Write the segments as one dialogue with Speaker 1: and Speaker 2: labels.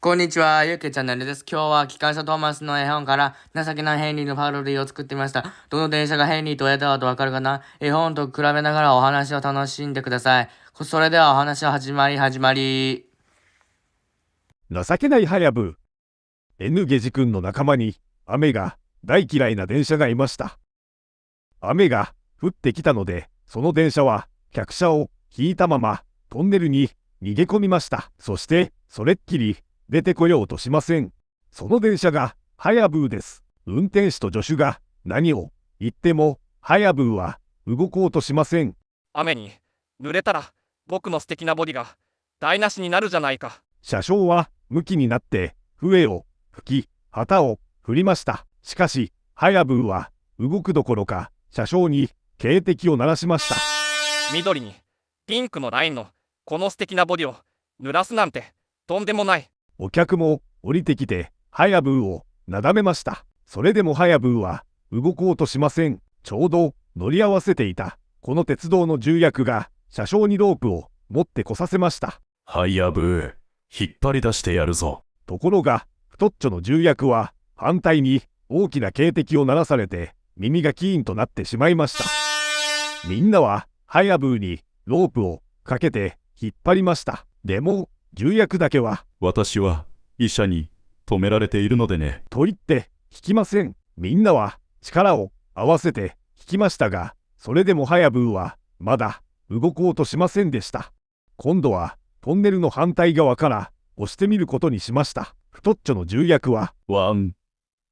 Speaker 1: こんにちは、ゆうけチャンネルです。今日は機関車トーマスの絵本から情けないヘンリーのパロディを作ってみました。どの電車がヘンリーとエドワードわかるかな？絵本と比べながらお話を楽しんでください。それではお話は始まり。
Speaker 2: 情けないハヤブー。N ゲジ君の仲間に雨が大嫌いな電車がいました。雨が降ってきたので、その電車は客車を引いたままトンネルに逃げ込みました。そしてそれっきり出てこようとしません。その電車がハヤブーです。運転手と助手が何を言ってもハヤブーは動こうとしません。
Speaker 3: 雨に濡れたら僕の素敵なボディが台無しになるじゃないか。
Speaker 2: 車掌は向きになって笛を吹き旗を振りました。しかしハヤブーは動くどころか車掌に警笛を鳴らしました。
Speaker 3: 緑にピンクのラインのこの素敵なボディを濡らすなんてとんでもない。
Speaker 2: お客も降りてきてハヤブーをなだめました。それでもハヤブーは動こうとしません。ちょうど乗り合わせていたこの鉄道の重役が車掌にロープを持ってこさせました。
Speaker 4: ハヤブー、引っ張り出してやるぞ。
Speaker 2: ところが太っちょの重役は反対に大きな警笛を鳴らされて耳がキーンとなってしまいました。みんなはハヤブーにロープをかけて引っ張りました。でも重役だけは
Speaker 4: 私は医者に止められているのでね。
Speaker 2: と言って引きません。みんなは力を合わせて引きましたが、それでもハヤブーはまだ動こうとしませんでした。今度はトンネルの反対側から押してみることにしました。太っちょの重役は
Speaker 4: ワン、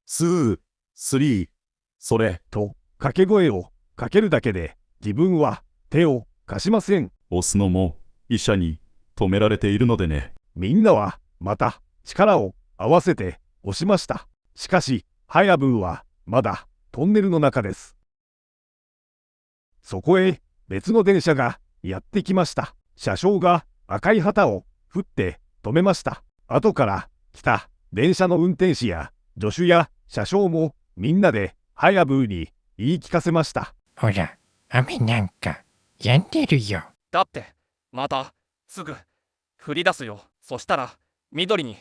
Speaker 4: ツー、スリー、それ
Speaker 2: と掛け声をかけるだけで自分は手を貸しません。
Speaker 4: 押すのも医者に止められているのでね。
Speaker 2: みんなはまた力を合わせて押しました。しかしハヤブーはまだトンネルの中です。そこへ別の電車がやってきました。車掌が赤い旗を振って止めました。後から来た電車の運転士や助手や車掌もみんなでハヤブーに言い聞かせました。
Speaker 5: ほら、雨なんか止んでるよ。
Speaker 3: だってまたすぐ降り出すよ。そしたら緑に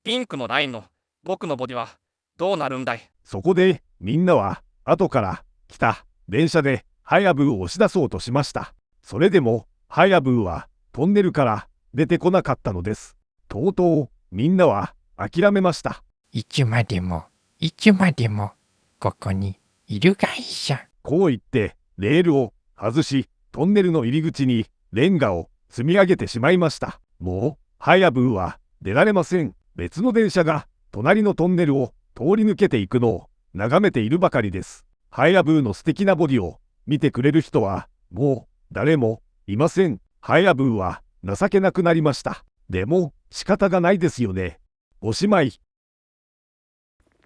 Speaker 3: ピンクのラインの僕のボディはどうなるんだい。
Speaker 2: そこでみんなは後から来た電車でハヤブーを押し出そうとしました。それでもハヤブーはトンネルから出てこなかったのです。とうとうみんなは諦めました。
Speaker 5: いつまでもここにいるがいいじゃん。
Speaker 2: こう言ってレールを外しトンネルの入り口にレンガを積み上げてしまいました。もうハヤブーは出られません。別の電車が隣のトンネルを通り抜けていくのを眺めているばかりです。ハヤブーの素敵なボディを見てくれる人はもう誰もいません。ハヤブーは情けなくなりました。でも仕方がないですよね。おしまい。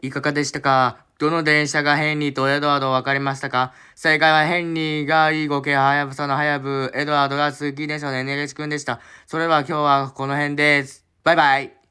Speaker 1: いかがでしたか？どの電車がヘンリーとエドワードわかりましたか？正解はヘンリーがいい5系ハヤブサのハヤブー、エドワードがスーキー電車のエネゲチ君でした。それでは今日はこの辺です。バイバイ。